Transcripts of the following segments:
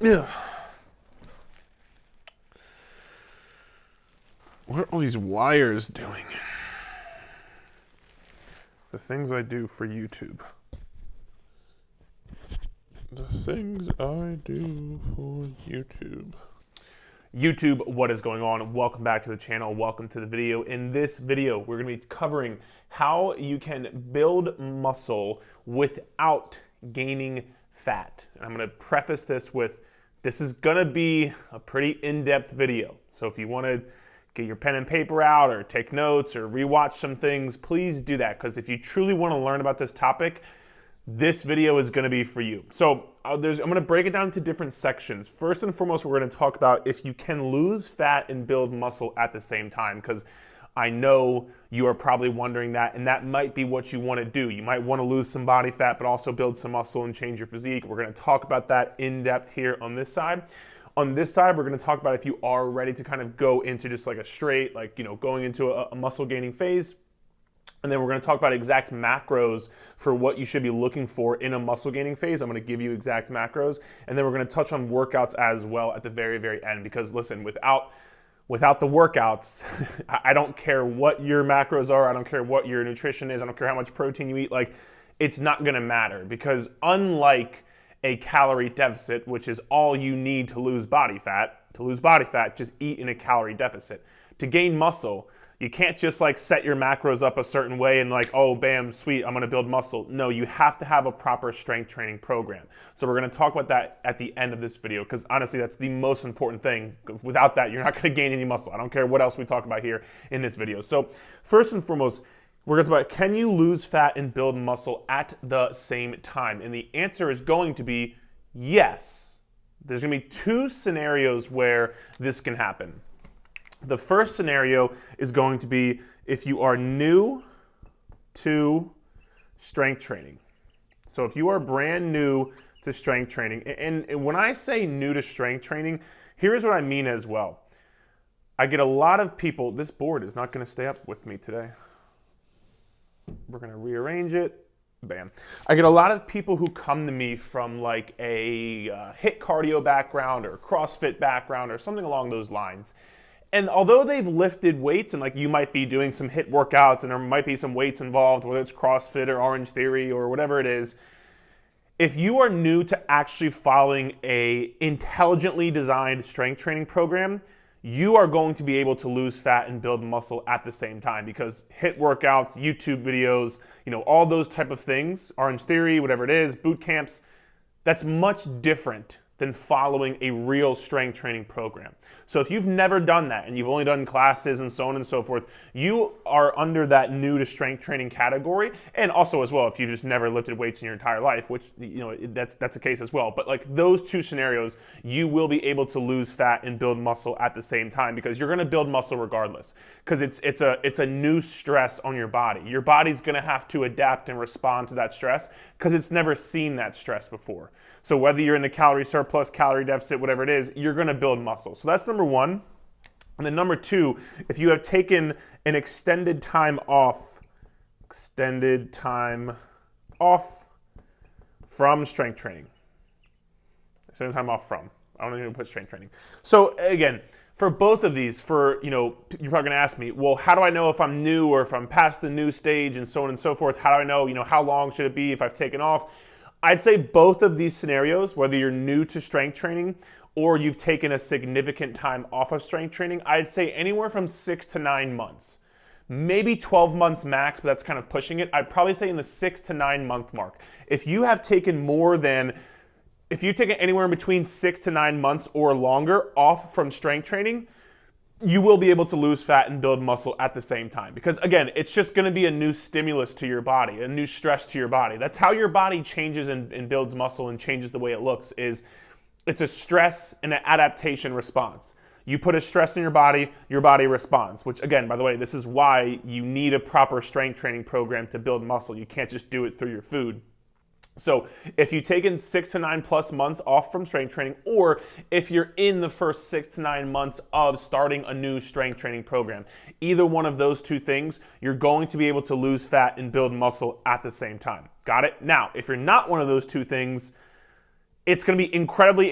Yeah. What are all these wires doing? The things I do for YouTube. The things I do for YouTube. YouTube, what is going on? Welcome back to the channel. Welcome to the video. In this video, we're going to be covering how you can build muscle without gaining fat. And I'm going to preface this with, this is going to be a pretty in-depth video. So if you want to get your pen and paper out or take notes or rewatch some things, please do that. Because if you truly want to learn about this topic, this video is going to be for you. So I'm going to break it down into different sections. First and foremost, we're going to talk about if you can lose fat and build muscle at the same time, because I know you are probably wondering that, and that might be what you want to do. You might want to lose some body fat, but also build some muscle and change your physique. We're going to talk about that in depth here on this side. On this side, we're going to talk about if you are ready to kind of go into just like a straight, like, going into a muscle gaining phase. And then we're going to talk about exact macros for what you should be looking for in a muscle gaining phase. I'm going to give you exact macros. And then we're going to touch on workouts as well at the very, very end. Because listen, without the workouts, I don't care what your macros are. I don't care what your nutrition is. I don't care how much protein you eat. Like, it's not going to matter. Because unlike a calorie deficit, which is all you need to lose body fat, just eat in a calorie deficit. To gain muscle, you can't just like set your macros up a certain way and like, oh, bam, sweet, I'm gonna build muscle. No, you have to have a proper strength training program. So we're gonna talk about that at the end of this video, because honestly, that's the most important thing. Without that, you're not gonna gain any muscle. I don't care what else we talk about here in this video. So first and foremost, we're gonna talk about, can you lose fat and build muscle at the same time? And the answer is going to be yes. There's gonna be two scenarios where this can happen. The first scenario is going to be if you are new to strength training. So if you are brand new to strength training, and when I say new to strength training, here's what I mean as well. I get a lot of people, this board is not going to stay up with me today. We're going to rearrange it. Bam. I get a lot of people who come to me from like a HIIT cardio background or CrossFit background or something along those lines. And although they've lifted weights, and like you might be doing some HIIT workouts and there might be some weights involved, whether it's CrossFit or Orange Theory or whatever it is, if you are new to actually following a intelligently designed strength training program, you are going to be able to lose fat and build muscle at the same time, because HIIT workouts, YouTube videos, all those type of things, Orange Theory, whatever it is, boot camps, that's much different than following a real strength training program. So if you've never done that and you've only done classes and so on and so forth, you are under that new to strength training category. And also as well, if you just never lifted weights in your entire life, which that's a case as well. But like those two scenarios, you will be able to lose fat and build muscle at the same time, because you're going to build muscle regardless, because it's a new stress on your body. Your body's going to have to adapt and respond to that stress because it's never seen that stress before. So whether you're in the calorie surplus, calorie deficit, whatever it is, you're going to build muscle. So that's number one. And then number two, if you have taken an extended time off from strength training. Extended time off from. I don't even put strength training. So again, for both of these, you're probably going to ask me, well, how do I know if I'm new or if I'm past the new stage and so on and so forth? How do I know, how long should it be if I've taken off? I'd say both of these scenarios, whether you're new to strength training or you've taken a significant time off of strength training, I'd say anywhere from 6 to 9 months. Maybe 12 months max, but that's kind of pushing it. I'd probably say in the 6 to 9 month mark. If you've taken anywhere in between 6 to 9 months or longer off from strength training, you will be able to lose fat and build muscle at the same time. Because again, it's just going to be a new stimulus to your body, a new stress to your body. That's how your body changes and builds muscle and changes the way it looks. It's a stress and an adaptation response. You put a stress in your body responds, which again, by the way, this is why you need a proper strength training program to build muscle. You can't just do it through your food. So if you've taken 6 to 9 plus months off from strength training, or if you're in the first 6 to 9 months of starting a new strength training program, either one of those two things, you're going to be able to lose fat and build muscle at the same time. Got it? Now, if you're not one of those two things, it's going to be incredibly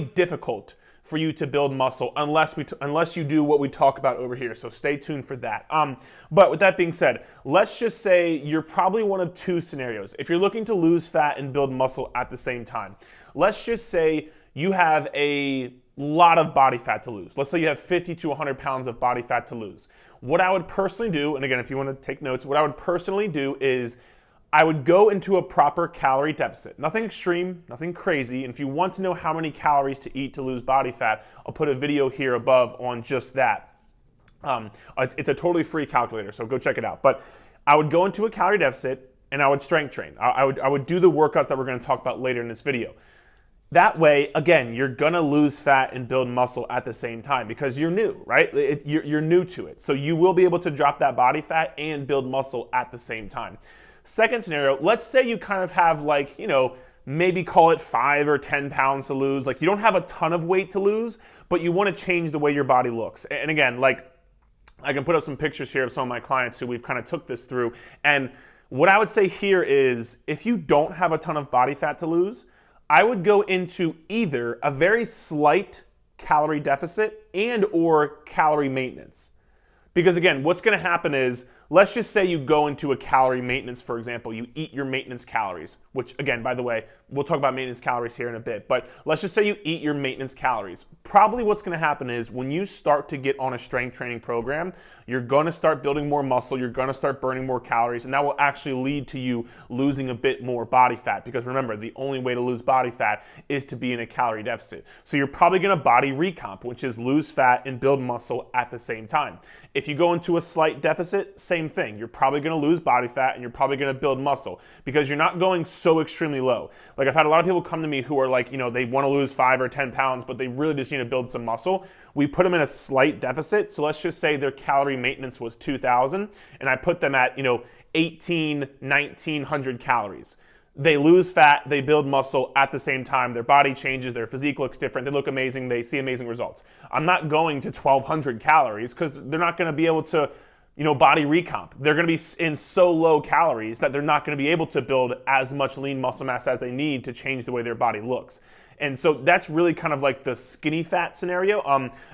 difficult for you to build muscle unless you do what we talk about over here. So stay tuned for that. But with that being said, let's just say you're probably one of two scenarios. If you're looking to lose fat and build muscle at the same time, let's just say you have a lot of body fat to lose. Let's say you have 50 to 100 pounds of body fat to lose. What I would personally do, and again, if you want to take notes, what I would personally do is I would go into a proper calorie deficit. Nothing extreme, nothing crazy. And if you want to know how many calories to eat to lose body fat, I'll put a video here above on just that. It's a totally free calculator, so go check it out. But I would go into a calorie deficit and I would strength train. I would do the workouts that we're going to talk about later in this video. That way, again, you're going to lose fat and build muscle at the same time because you're new, right? You're new to it. So you will be able to drop that body fat and build muscle at the same time. Second scenario, let's say you kind of have like, maybe call it 5 or 10 pounds to lose. Like you don't have a ton of weight to lose, but you want to change the way your body looks. And again, like I can put up some pictures here of some of my clients who we've kind of took this through. And what I would say here is if you don't have a ton of body fat to lose, I would go into either a very slight calorie deficit and or calorie maintenance. Because again, what's going to happen is, let's just say you go into a calorie maintenance, for example, you eat your maintenance calories, which again, by the way, we'll talk about maintenance calories here in a bit, but let's just say you eat your maintenance calories. Probably what's going to happen is when you start to get on a strength training program, you're going to start building more muscle, you're going to start burning more calories, and that will actually lead to you losing a bit more body fat. Because remember, the only way to lose body fat is to be in a calorie deficit. So you're probably going to body recomp, which is lose fat and build muscle at the same time. If you go into a slight deficit, same thing. You're probably going to lose body fat and you're probably going to build muscle because you're not going so extremely low. Like I've had a lot of people come to me who are like, they want to lose 5 or 10 pounds, but they really just need to build some muscle. We put them in a slight deficit. So let's just say their calorie maintenance was 2,000 and I put them at, 1,900 calories. They lose fat, they build muscle at the same time. Their body changes, their physique looks different, they look amazing, they see amazing results. I'm not going to 1,200 calories because they're not going to be able to, body recomp. They're going to be in so low calories that they're not going to be able to build as much lean muscle mass as they need to change the way their body looks. And so that's really kind of like the skinny fat scenario.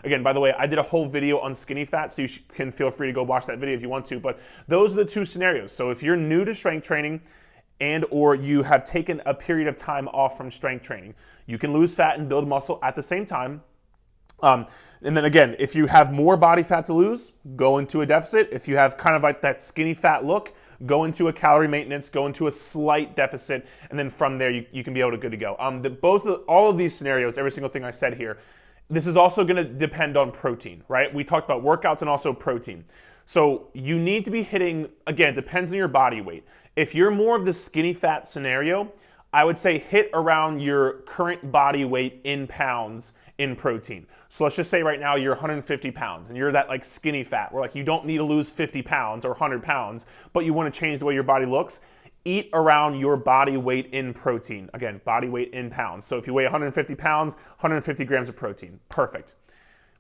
Again, by the way, I did a whole video on skinny fat, so you can feel free to go watch that video if you want to. But those are the two scenarios. So if you're new to strength training, and or you have taken a period of time off from strength training, you can lose fat and build muscle at the same time. And then again, if you have more body fat to lose, go into a deficit. If you have kind of like that skinny fat look, go into a calorie maintenance, go into a slight deficit, and then from there you can be able to good to go. All of these scenarios, every single thing I said here, this is also going to depend on protein, right? We talked about workouts and also protein. So you need to be hitting, again, it depends on your body weight. If you're more of the skinny fat scenario, I would say hit around your current body weight in pounds in protein. So let's just say right now you're 150 pounds and you're that like skinny fat where like you don't need to lose 50 pounds or 100 pounds, but you want to change the way your body looks. Eat around your body weight in protein. Again, body weight in pounds. So if you weigh 150 pounds, 150 grams of protein. Perfect.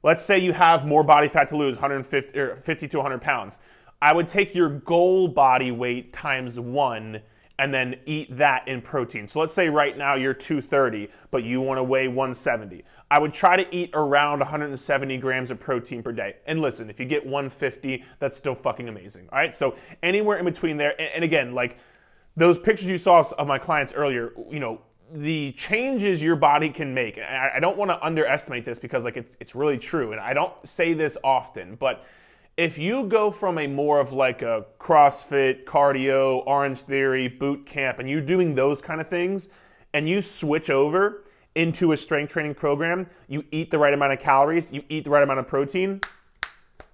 Let's say you have more body fat to lose, 50 to 100 pounds. I would take your goal body weight times 1 and then eat that in protein. So let's say right now you're 230, but you want to weigh 170. I would try to eat around 170 grams of protein per day. And listen, if you get 150, that's still fucking amazing. All right, so anywhere in between there. And again, like those pictures you saw of my clients earlier, the changes your body can make. I don't want to underestimate this because like it's really true. And I don't say this often, but if you go from a more of like a CrossFit, cardio, Orange Theory, boot camp, and you're doing those kind of things, and you switch over into a strength training program, you eat the right amount of calories, you eat the right amount of protein,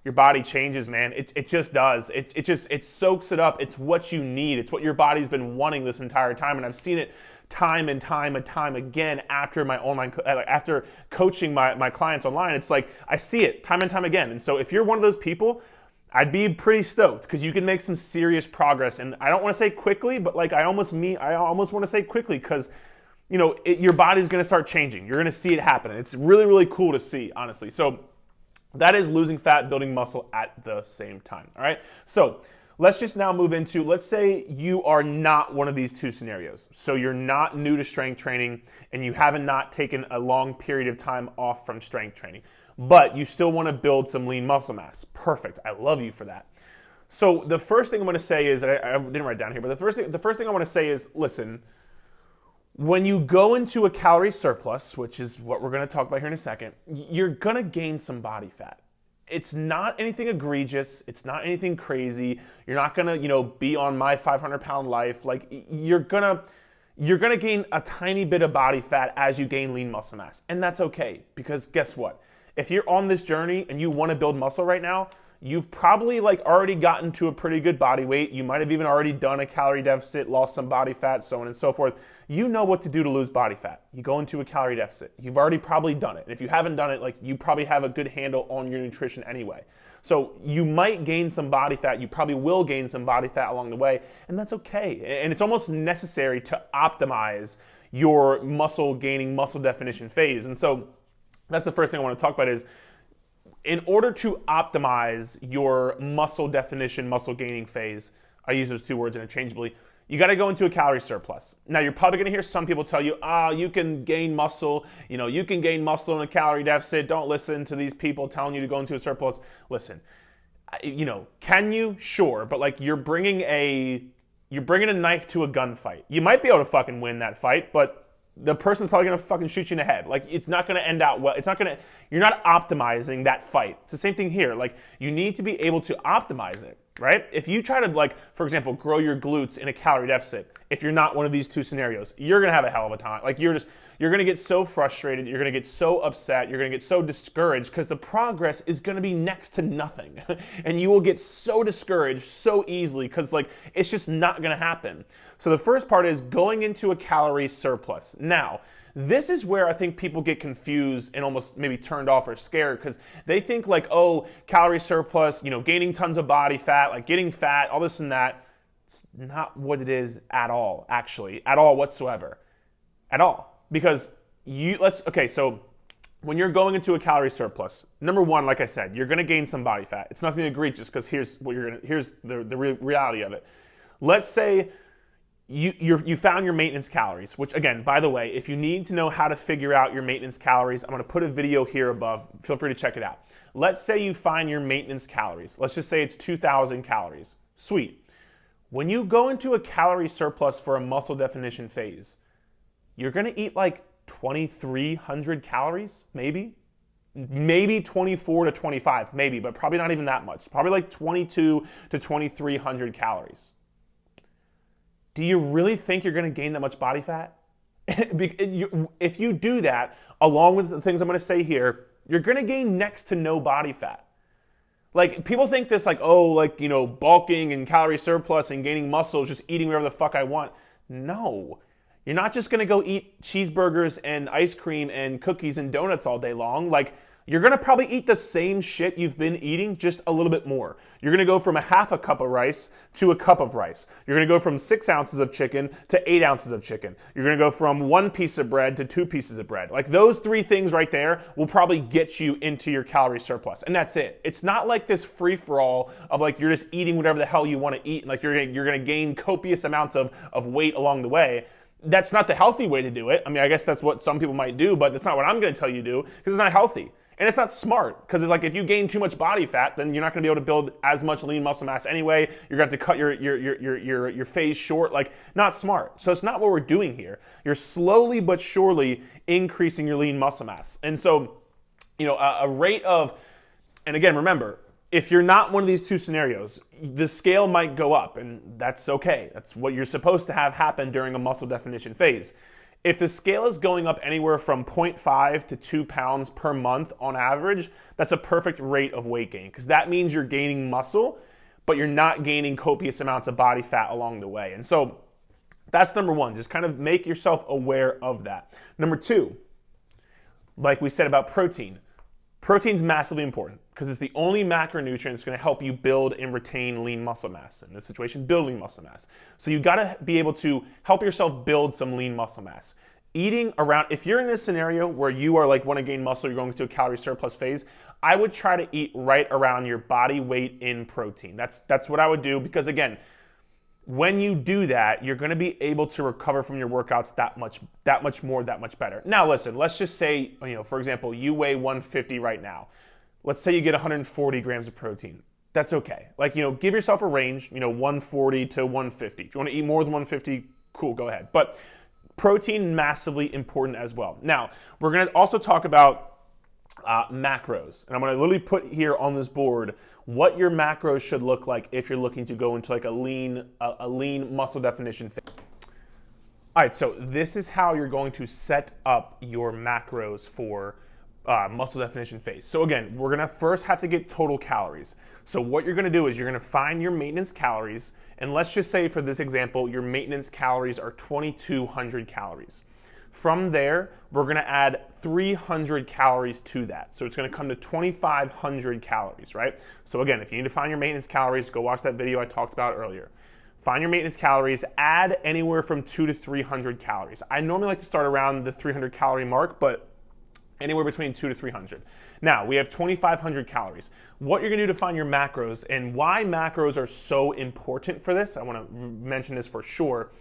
your body changes, man. It just does. It soaks it up. It's what you need. It's what your body's been wanting this entire time. And I've seen it time and time again after coaching my clients online. It's like I see it time and time again. And so if you're one of those people, I'd be pretty stoked because you can make some serious progress. And I don't want to say quickly, but like I almost want to say quickly because your body's going to start changing. You're going to see it happen. It's really, really cool to see, honestly. So that is losing fat, building muscle at the same time. All right. So Let's just now move into, let's say you are not one of these two scenarios. So you're not new to strength training and you haven't not taken a long period of time off from strength training, but you still want to build some lean muscle mass. Perfect. I love you for that. So the first thing I'm going to say is, I didn't write it down here, but the first thing I want to say is, listen, when you go into a calorie surplus, which is what we're going to talk about here in a second, you're going to gain some body fat. It's not anything egregious. It's not anything crazy. You're not going to, be on my 500-pound life. Like you're going to gain a tiny bit of body fat as you gain lean muscle mass. And that's okay, because guess what? If you're on this journey and you want to build muscle right now, you've probably already gotten to a pretty good body weight. You might have even already done a calorie deficit, lost some body fat, so on and so forth. You know what to do to lose body fat. You go into a calorie deficit. You've already probably done it. And if you haven't done it, you probably have a good handle on your nutrition anyway. So you might gain some body fat. You probably will gain some body fat along the way, and that's okay. And it's almost necessary to optimize your muscle gaining, muscle definition phase. And so that's the first thing I want to talk about is, in order to optimize your muscle definition, muscle gaining phase, I use those two words interchangeably, you got to go into a calorie surplus. Now, you're probably going to hear some people tell you, you can gain muscle, you can gain muscle in a calorie deficit. Don't listen to these people telling you to go into a surplus. Listen, can you? Sure, but you're bringing a knife to a gunfight. You might be able to fucking win that fight, but the person's probably gonna fucking shoot you in the head. It's not gonna end out well. You're not optimizing that fight. It's the same thing here. You need to be able to optimize it, right? If you try to, for example, grow your glutes in a calorie deficit, if you're not one of these two scenarios, you're gonna have a hell of a time. You're gonna get so frustrated, you're gonna get so upset, you're gonna get so discouraged because the progress is gonna be next to nothing. And you will get so discouraged so easily because it's just not gonna happen. So the first part is going into a calorie surplus. Now, this is where I think people get confused and almost maybe turned off or scared because they think calorie surplus, gaining tons of body fat, getting fat, all this and that. It's not what it is at all, actually, at all whatsoever, at all. Because so when you're going into a calorie surplus, number one, like I said, you're gonna gain some body fat. It's nothing egregious because here's the reality of it. Let's say you found your maintenance calories, which again, by the way, if you need to know how to figure out your maintenance calories, I'm gonna put a video here above. Feel free to check it out. Let's say you find your maintenance calories. Let's just say it's 2,000 calories. Sweet. When you go into a calorie surplus for a muscle definition phase, you're gonna eat 2,300 calories, maybe 24 to 25, maybe, but probably not even that much. Probably 22 to 2,300 calories. Do you really think you're going to gain that much body fat? If you do that, along with the things I'm going to say here, you're going to gain next to no body fat. People think this bulking and calorie surplus and gaining muscle is just eating whatever the fuck I want. No. You're not just going to go eat cheeseburgers and ice cream and cookies and donuts all day long. You're going to probably eat the same shit you've been eating, just a little bit more. You're going to go from a half a cup of rice to a cup of rice. You're going to go from 6 ounces of chicken to 8 ounces of chicken. You're going to go from 1 piece of bread to 2 pieces of bread. Those 3 things right there will probably get you into your calorie surplus. And that's it. It's not this free-for-all of you're just eating whatever the hell you want to eat. And you're going to gain copious amounts of weight along the way. That's not the healthy way to do it. I mean, I guess that's what some people might do, but that's not what I'm going to tell you to do because it's not healthy. And it's not smart because it's if you gain too much body fat, then you're not going to be able to build as much lean muscle mass anyway. You're going to have to cut your phase short. Not smart. So it's not what we're doing here. You're slowly but surely increasing your lean muscle mass. And so, a rate of, and again, remember, if you're not one of these two scenarios, the scale might go up, and that's okay. That's what you're supposed to have happen during a muscle definition phase. If the scale is going up anywhere from 0.5 to 2 pounds per month on average, that's a perfect rate of weight gain because that means you're gaining muscle, but you're not gaining copious amounts of body fat along the way. And so that's number one. Just kind of make yourself aware of that. Number two, like we said about protein. Protein's massively important because it's the only macronutrient that's going to help you build and retain lean muscle mass. In this situation, build lean muscle mass. So you got to be able to help yourself build some lean muscle mass. eating around, if you're in this scenario where you are like want to gain muscle, you're going through a calorie surplus phase, I would try to eat right around your body weight in protein. That's what I would do, because again, when you do that, you're going to be able to recover from your workouts that much more, that much better. Now listen, let's just say, for example, you weigh 150 right now. Let's say you get 140 grams of protein. That's okay. Like, give yourself a range, 140 to 150. If you want to eat more than 150, cool, go ahead. But protein, massively important as well. Now, we're going to also talk about macros. And I'm going to literally put here on this board what your macros should look like if you're looking to go into like a lean muscle definition phase. All right, so this is how you're going to set up your macros for muscle definition phase. So again, we're gonna first have to get total calories. So what you're gonna do is you're gonna find your maintenance calories, and let's just say for this example, your maintenance calories are 2,200 calories. From there, we're gonna add 300 calories to that. So it's gonna come to 2,500 calories, right? So again, if you need to find your maintenance calories, go watch that video I talked about earlier. Find your maintenance calories, add anywhere from 200 to 300 calories. I normally like to start around the 300 calorie mark, but anywhere between 200 to 300. Now, we have 2,500 calories. What you're gonna do to find your macros, and why macros are so important for this, I wanna mention this for sure.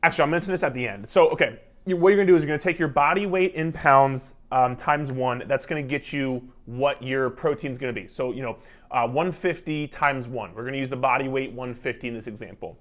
Actually, I'll mention this at the end. So, okay, what you're gonna do is you're gonna take your body weight in pounds times 1. That's gonna get you what your protein's gonna be. So, 150 times 1. We're gonna use the body weight 150 in this example.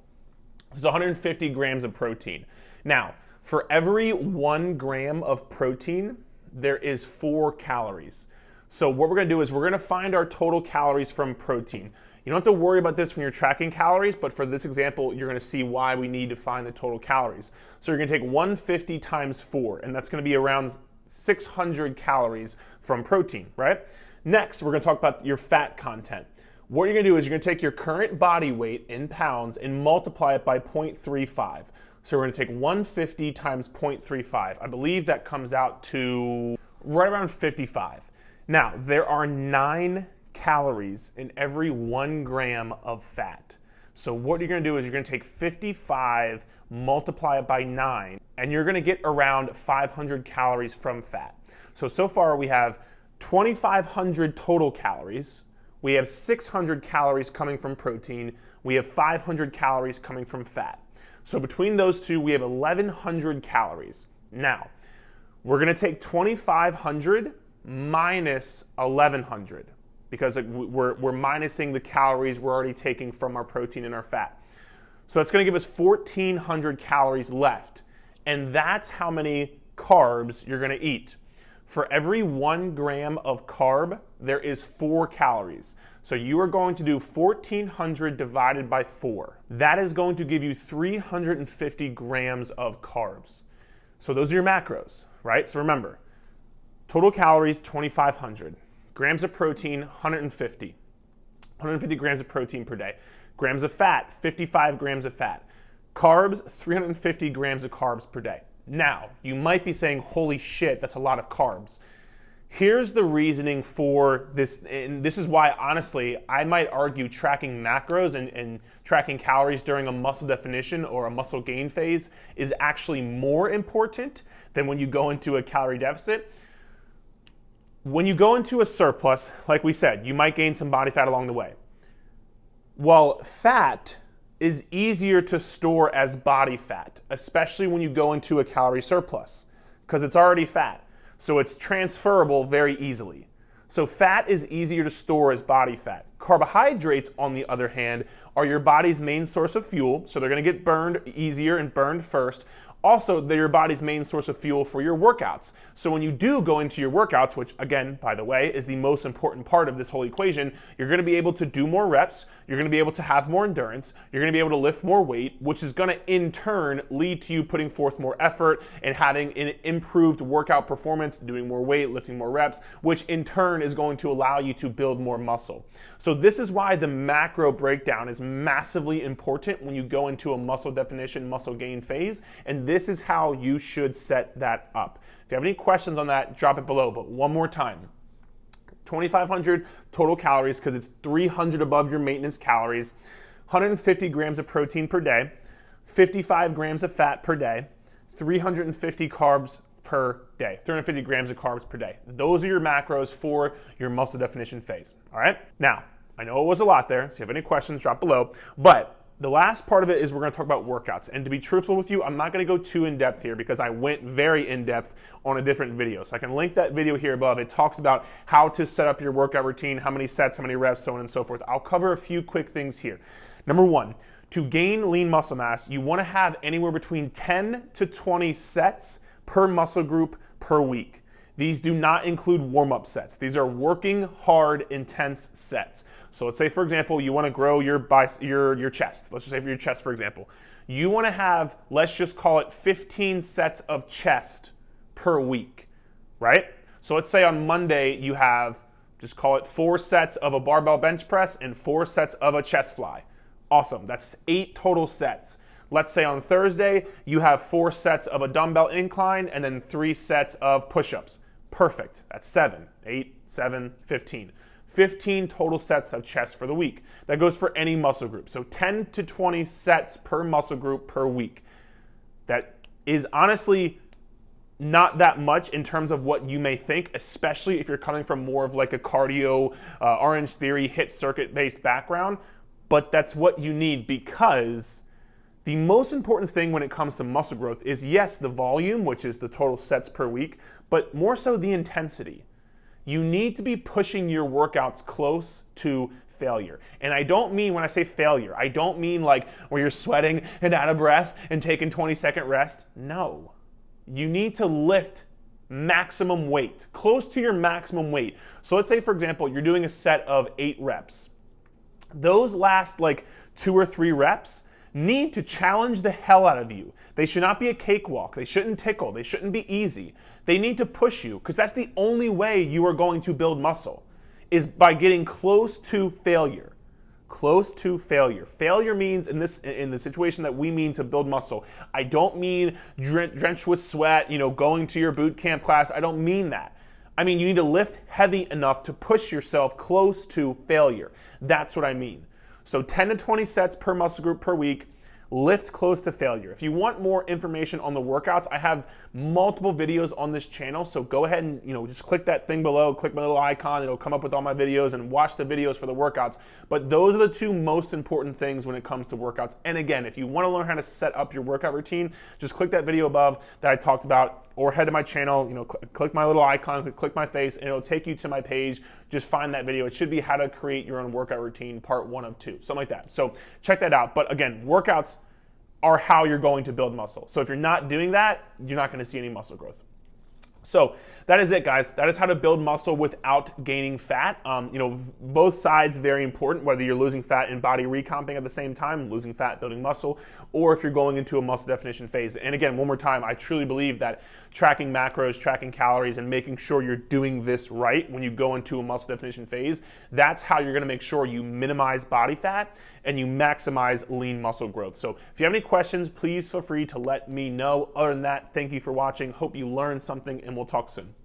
It's 150 grams of protein. Now, for every 1 gram of protein, there is 4 calories. So what we're gonna do is we're gonna find our total calories from protein. You don't have to worry about this when you're tracking calories, but for this example, you're gonna see why we need to find the total calories. So you're gonna take 150 times 4, and that's gonna be around 600 calories from protein, right? Next, we're gonna talk about your fat content. What you're gonna do is you're gonna take your current body weight in pounds and multiply it by 0.35. So we're gonna take 150 times 0.35. I believe that comes out to right around 55. Now, there are 9 calories in every 1 gram of fat. So what you're gonna do is you're gonna take 55, multiply it by 9, and you're gonna get around 500 calories from fat. So far we have 2,500 total calories. We have 600 calories coming from protein. We have 500 calories coming from fat. So between those two, we have 1,100 calories. Now, we're gonna take 2,500 minus 1,100 because we're minusing the calories we're already taking from our protein and our fat. So that's gonna give us 1,400 calories left. And that's how many carbs you're gonna eat. For every 1 gram of carb, there is 4 calories. So you are going to do 1,400 divided by 4. That is going to give you 350 grams of carbs. So those are your macros, right? So remember, total calories, 2,500. Grams of protein, 150. 150 grams of protein per day. Grams of fat, 55 grams of fat. Carbs, 350 grams of carbs per day. Now, you might be saying, holy shit, that's a lot of carbs. Here's the reasoning for this, and this is why, honestly, I might argue tracking macros and tracking calories during a muscle definition or a muscle gain phase is actually more important than when you go into a calorie deficit. When you go into a surplus, like we said, you might gain some body fat along the way. Well, fat is easier to store as body fat, especially when you go into a calorie surplus, because it's already fat. So it's transferable very easily. So fat is easier to store as body fat. Carbohydrates, on the other hand, are your body's main source of fuel, so they're gonna get burned easier and burned first. Also, they're your body's main source of fuel for your workouts. So when you do go into your workouts, which again, by the way, is the most important part of this whole equation, you're gonna be able to do more reps, you're gonna be able to have more endurance, you're gonna be able to lift more weight, which is gonna in turn lead to you putting forth more effort and having an improved workout performance, doing more weight, lifting more reps, which in turn is going to allow you to build more muscle. So this is why the macro breakdown is massively important when you go into a muscle definition, muscle gain phase, and this is how you should set that up. If you have any questions on that, drop it below, but one more time. 2,500 total calories because it's 300 above your maintenance calories, 150 grams of protein per day, 55 grams of fat per day, 350 carbs per day, 350 grams of carbs per day. Those are your macros for your muscle definition phase, all right? Now, I know it was a lot there, so if you have any questions, drop below, but the last part of it is we're gonna talk about workouts. And to be truthful with you, I'm not gonna go too in-depth here because I went very in-depth on a different video. So I can link that video here above. It talks about how to set up your workout routine, how many sets, how many reps, so on and so forth. I'll cover a few quick things here. Number one, to gain lean muscle mass, you wanna have anywhere between 10 to 20 sets per muscle group per week. These do not include warm-up sets. These are working hard, intense sets. So let's say, for example, you want to grow your chest. Let's just say for your chest, for example. You want to have, let's just call it 15 sets of chest per week, right? So let's say on Monday you have, just call it 4 sets of a barbell bench press and 4 sets of a chest fly. Awesome, that's 8 total sets. Let's say on Thursday, you have 4 sets of a dumbbell incline and then 3 sets of push-ups. Perfect, that's 7, 8, 7, 15. 15 total sets of chest for the week. That goes for any muscle group. So 10 to 20 sets per muscle group per week. That is honestly not that much in terms of what you may think, especially if you're coming from more of like a cardio, Orange Theory, hit circuit-based background. But that's what you need, because the most important thing when it comes to muscle growth is, yes, the volume, which is the total sets per week, but more so the intensity. You need to be pushing your workouts close to failure. And I don't mean, when I say failure, I don't mean like where you're sweating and out of breath and taking 20-second rest. No. You need to lift maximum weight, close to your maximum weight. So let's say, for example, you're doing a set of 8 reps. Those last like 2 or 3 reps need to challenge the hell out of you. They should not be a cakewalk. They shouldn't tickle. They shouldn't be easy. They need to push you, because that's the only way you are going to build muscle, is by getting close to failure. Close to failure. Failure means, in the situation that we mean to build muscle, I don't mean drenched with sweat, going to your boot camp class. I don't mean that. I mean, you need to lift heavy enough to push yourself close to failure. That's what I mean. So 10 to 20 sets per muscle group per week, lift close to failure. If you want more information on the workouts, I have multiple videos on this channel, so go ahead and just click that thing below, click my little icon, it'll come up with all my videos, and watch the videos for the workouts. But those are the 2 most important things when it comes to workouts. And again, if you want to learn how to set up your workout routine, just click that video above that I talked about, or head to my channel, click my little icon, click my face, and it'll take you to my page. Just find that video. It should be how to create your own workout routine, part 1 of 2, something like that. So check that out. But again, workouts are how you're going to build muscle. So if you're not doing that, you're not going to see any muscle growth. So that is it, guys. That is how to build muscle without gaining fat. Both sides very important, whether you're losing fat and body recomping at the same time, losing fat, building muscle, or if you're going into a muscle definition phase. And again, one more time, I truly believe that tracking macros, tracking calories, and making sure you're doing this right when you go into a muscle definition phase, that's how you're gonna make sure you minimize body fat and you maximize lean muscle growth. So if you have any questions, please feel free to let me know. Other than that, thank you for watching. Hope you learned something, and we'll talk soon.